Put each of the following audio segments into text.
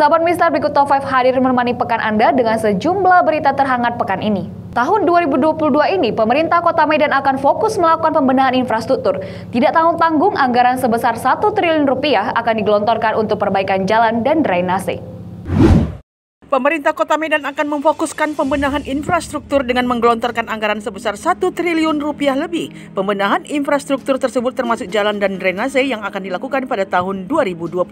Sahabat Mister, berikut Top 5 hadir menemani pekan Anda dengan sejumlah berita terhangat pekan ini. Tahun 2022 ini, pemerintah Kota Medan akan fokus melakukan pembenahan infrastruktur. Tidak tanggung-tanggung, anggaran sebesar 1 triliun rupiah akan digelontorkan untuk perbaikan jalan dan drainase. Pemerintah Kota Medan akan memfokuskan pembenahan infrastruktur dengan menggelontorkan anggaran sebesar 1 triliun rupiah lebih. Pembenahan infrastruktur tersebut termasuk jalan dan drainase yang akan dilakukan pada tahun 2022.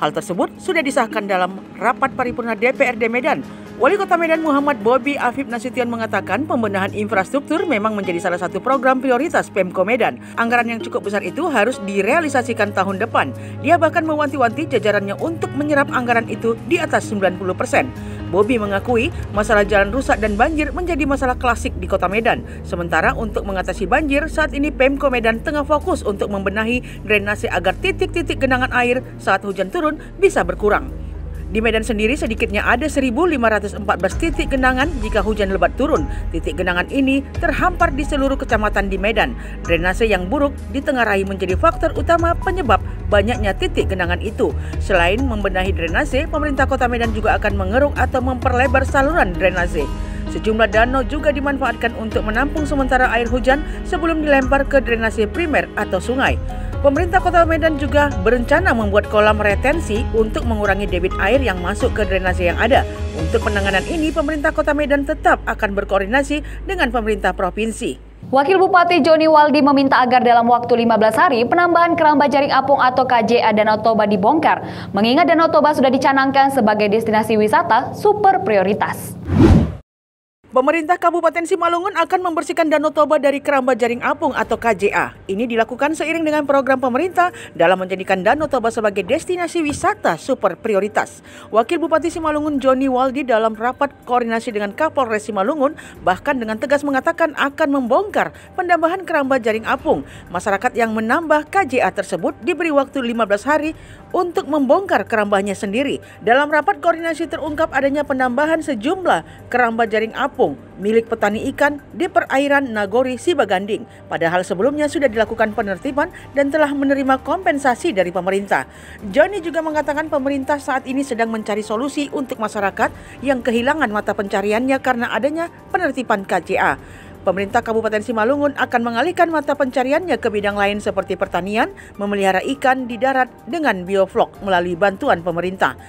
Hal tersebut sudah disahkan dalam rapat paripurna DPRD Medan. Wali Kota Medan Muhammad Bobi Afif Nasution mengatakan pembenahan infrastruktur memang menjadi salah satu program prioritas Pemko Medan. Anggaran yang cukup besar itu harus direalisasikan tahun depan. Dia bahkan mewanti-wanti jajarannya untuk menyerap anggaran itu di atas 90%. Bobi mengakui masalah jalan rusak dan banjir menjadi masalah klasik di Kota Medan. Sementara untuk mengatasi banjir, saat ini Pemko Medan tengah fokus untuk membenahi drainase agar titik-titik genangan air saat hujan turun bisa berkurang. Di Medan sendiri sedikitnya ada 1.514 titik genangan jika hujan lebat turun. Titik genangan ini terhampar di seluruh kecamatan di Medan. Drainase yang buruk ditengarai menjadi faktor utama penyebab banyaknya titik genangan itu. Selain membenahi drainase, pemerintah Kota Medan juga akan mengeruk atau memperlebar saluran drainase. Sejumlah danau juga dimanfaatkan untuk menampung sementara air hujan sebelum dilempar ke drainase primer atau sungai. Pemerintah Kota Medan juga berencana membuat kolam retensi untuk mengurangi debit air yang masuk ke drainase yang ada. Untuk penanganan ini, pemerintah Kota Medan tetap akan berkoordinasi dengan pemerintah provinsi. Wakil Bupati Joni Waldi meminta agar dalam waktu 15 hari penambahan keramba jaring apung atau KJA Danau Toba dibongkar, mengingat Danau Toba sudah dicanangkan sebagai destinasi wisata super prioritas. Pemerintah Kabupaten Simalungun akan membersihkan Danau Toba dari keramba jaring apung atau KJA. Ini dilakukan seiring dengan program pemerintah dalam menjadikan Danau Toba sebagai destinasi wisata super prioritas. Wakil Bupati Simalungun Joni Waldi dalam rapat koordinasi dengan Kapolres Simalungun bahkan dengan tegas mengatakan akan membongkar penambahan keramba jaring apung. Masyarakat yang menambah KJA tersebut diberi waktu 15 hari untuk membongkar kerambanya sendiri. Dalam rapat koordinasi terungkap adanya penambahan sejumlah keramba jaring apung milik petani ikan di perairan Nagori Sibaganding. Padahal sebelumnya sudah dilakukan penertiban dan telah menerima kompensasi dari pemerintah. Joni juga mengatakan pemerintah saat ini sedang mencari solusi untuk masyarakat yang kehilangan mata pencariannya karena adanya penertiban KJA. Pemerintah Kabupaten Simalungun akan mengalihkan mata pencariannya ke bidang lain seperti pertanian, memelihara ikan di darat dengan bioflok melalui bantuan pemerintah.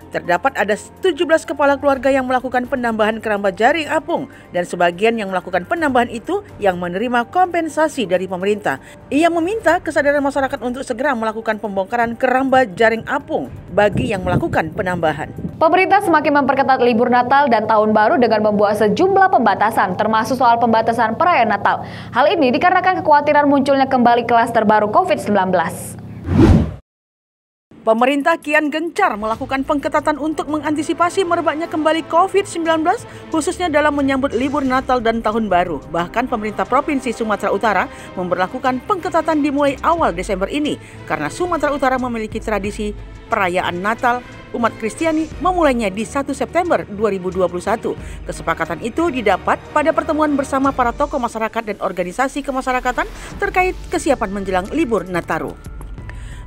Terdapat ada 17 kepala keluarga yang melakukan penambahan keramba jaring apung dan sebagian yang melakukan penambahan itu yang menerima kompensasi dari pemerintah. Ia meminta kesadaran masyarakat untuk segera melakukan pembongkaran keramba jaring apung bagi yang melakukan penambahan. Pemerintah semakin memperketat libur Natal dan Tahun Baru dengan membuat sejumlah pembatasan, termasuk soal pembatasan perayaan Natal. Hal ini dikarenakan kekhawatiran munculnya kembali klaster baru COVID-19. Pemerintah kian gencar melakukan pengetatan untuk mengantisipasi merebaknya kembali COVID-19, khususnya dalam menyambut libur Natal dan Tahun Baru. Bahkan pemerintah Provinsi Sumatera Utara memberlakukan pengetatan dimulai awal Desember ini, karena Sumatera Utara memiliki tradisi perayaan Natal umat Kristiani memulainya di 1 September 2021. Kesepakatan itu didapat pada pertemuan bersama para tokoh masyarakat dan organisasi kemasyarakatan terkait kesiapan menjelang libur Nataru.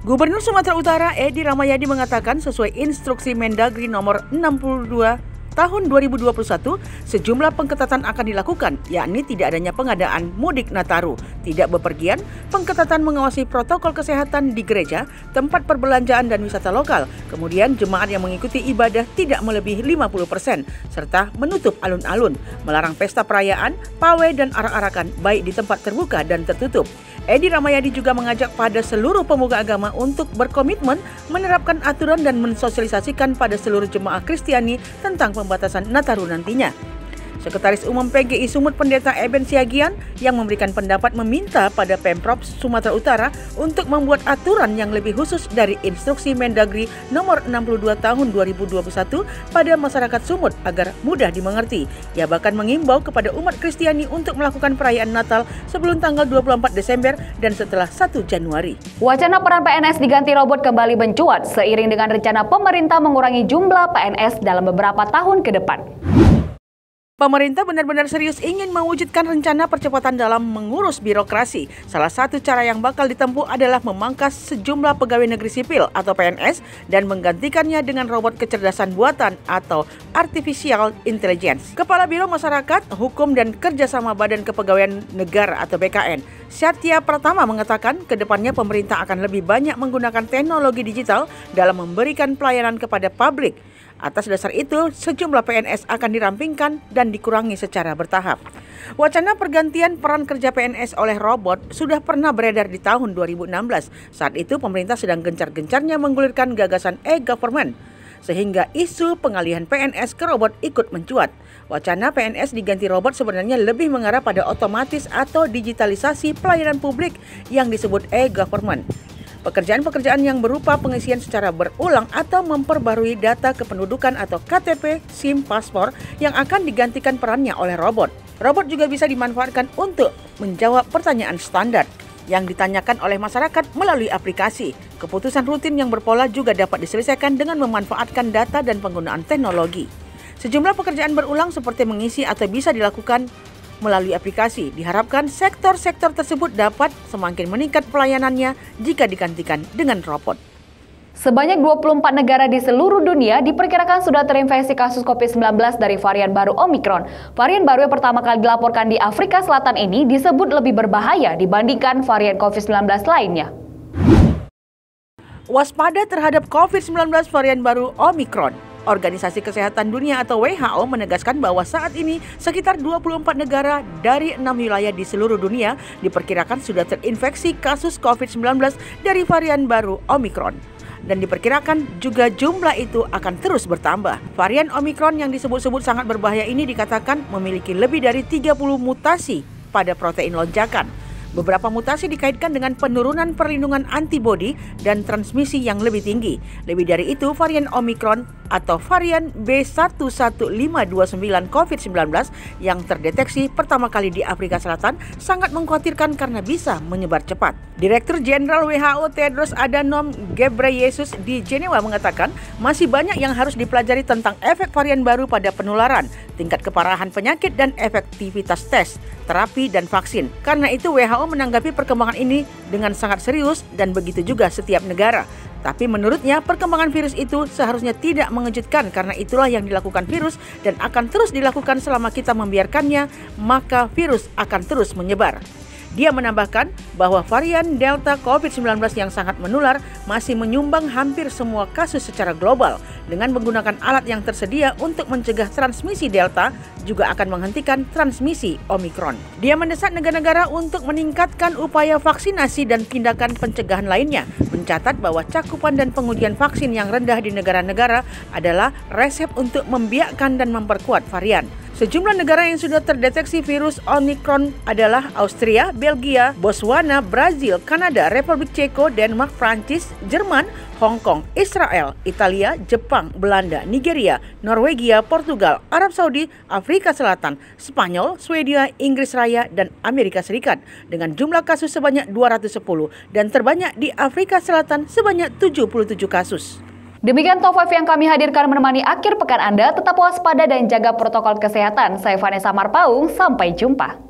Gubernur Sumatera Utara Edi Rahmayadi mengatakan sesuai instruksi Mendagri nomor 62 tahun 2021, sejumlah pengetatan akan dilakukan, yakni tidak adanya pengadaan mudik Nataru, tidak bepergian, pengetatan mengawasi protokol kesehatan di gereja, tempat perbelanjaan dan wisata lokal, kemudian jemaat yang mengikuti ibadah tidak melebihi 50%, serta menutup alun-alun, melarang pesta perayaan, pawai dan arak-arakan baik di tempat terbuka dan tertutup. Edi Rahmayadi juga mengajak pada seluruh pemuka agama untuk berkomitmen menerapkan aturan dan mensosialisasikan pada seluruh jemaah Kristiani tentang pembatasan Nataru nantinya. Sekretaris Umum PGI Sumut Pendeta Eben Siagian yang memberikan pendapat meminta pada Pemprov Sumatera Utara untuk membuat aturan yang lebih khusus dari instruksi Mendagri nomor 62 tahun 2021 pada masyarakat Sumut agar mudah dimengerti. Ia bahkan mengimbau kepada umat Kristiani untuk melakukan perayaan Natal sebelum tanggal 24 Desember dan setelah 1 Januari. Wacana peran PNS diganti robot kembali mencuat seiring dengan rencana pemerintah mengurangi jumlah PNS dalam beberapa tahun ke depan. Pemerintah benar-benar serius ingin mewujudkan rencana percepatan dalam mengurus birokrasi. Salah satu cara yang bakal ditempuh adalah memangkas sejumlah pegawai negeri sipil atau PNS dan menggantikannya dengan robot kecerdasan buatan atau Artificial Intelligence. Kepala Biro Masyarakat, Hukum dan Kerjasama Badan Kepegawaian Negara atau BKN, Satya Pratama mengatakan kedepannya pemerintah akan lebih banyak menggunakan teknologi digital dalam memberikan pelayanan kepada publik. Atas dasar itu, sejumlah PNS akan dirampingkan dan dikurangi secara bertahap. Wacana pergantian peran kerja PNS oleh robot sudah pernah beredar di tahun 2016. Saat itu pemerintah sedang gencar-gencarnya menggulirkan gagasan e-government, sehingga isu pengalihan PNS ke robot ikut mencuat. Wacana PNS diganti robot sebenarnya lebih mengarah pada otomatis atau digitalisasi pelayanan publik yang disebut e-government. Pekerjaan-pekerjaan yang berupa pengisian secara berulang atau memperbarui data kependudukan atau KTP, SIM, paspor yang akan digantikan perannya oleh robot. Robot juga bisa dimanfaatkan untuk menjawab pertanyaan standar yang ditanyakan oleh masyarakat melalui aplikasi. Keputusan rutin yang berpola juga dapat diselesaikan dengan memanfaatkan data dan penggunaan teknologi. Sejumlah pekerjaan berulang seperti mengisi atau bisa dilakukan melalui aplikasi. Diharapkan sektor-sektor tersebut dapat semakin meningkat pelayanannya jika digantikan dengan robot. Sebanyak 24 negara di seluruh dunia diperkirakan sudah terinfeksi kasus COVID-19 dari varian baru Omicron. Varian baru yang pertama kali dilaporkan di Afrika Selatan ini disebut lebih berbahaya dibandingkan varian COVID-19 lainnya. Waspada terhadap COVID-19 varian baru Omicron. Organisasi Kesehatan Dunia atau WHO menegaskan bahwa saat ini sekitar 24 negara dari 6 wilayah di seluruh dunia diperkirakan sudah terinfeksi kasus COVID-19 dari varian baru Omicron. Dan diperkirakan juga jumlah itu akan terus bertambah. Varian Omicron yang disebut-sebut sangat berbahaya ini dikatakan memiliki lebih dari 30 mutasi pada protein lonjakan. Beberapa mutasi dikaitkan dengan penurunan perlindungan antibodi dan transmisi yang lebih tinggi. Lebih dari itu, varian Omicron atau varian B11529 COVID-19 yang terdeteksi pertama kali di Afrika Selatan sangat mengkhawatirkan karena bisa menyebar cepat. Direktur Jenderal WHO Tedros Adhanom Ghebreyesus di Jenewa mengatakan masih banyak yang harus dipelajari tentang efek varian baru pada penularan, tingkat keparahan penyakit dan efektivitas tes, terapi dan vaksin. Karena itu WHO menanggapi perkembangan ini dengan sangat serius dan begitu juga setiap negara. Tapi menurutnya perkembangan virus itu seharusnya tidak mengejutkan karena itulah yang dilakukan virus dan akan terus dilakukan selama kita membiarkannya, maka virus akan terus menyebar. Dia menambahkan bahwa varian Delta COVID-19 yang sangat menular masih menyumbang hampir semua kasus secara global. Dengan menggunakan alat yang tersedia untuk mencegah transmisi Delta, juga akan menghentikan transmisi Omicron. Dia mendesak negara-negara untuk meningkatkan upaya vaksinasi dan tindakan pencegahan lainnya, mencatat bahwa cakupan dan pengujian vaksin yang rendah di negara-negara adalah resep untuk membiakkan dan memperkuat varian. Sejumlah negara yang sudah terdeteksi virus Omicron adalah Austria, Belgia, Botswana, Brazil, Kanada, Republik Ceko, Denmark, Prancis, Jerman, Hong Kong, Israel, Italia, Jepang, Belanda, Nigeria, Norwegia, Portugal, Arab Saudi, Afrika Selatan, Spanyol, Swedia, Inggris Raya, dan Amerika Serikat dengan jumlah kasus sebanyak 210 dan terbanyak di Afrika Selatan sebanyak 77 kasus. Demikian Top 5 yang kami hadirkan menemani akhir pekan Anda. Tetap waspada dan jaga protokol kesehatan. Saya Vanessa Marpaung, sampai jumpa.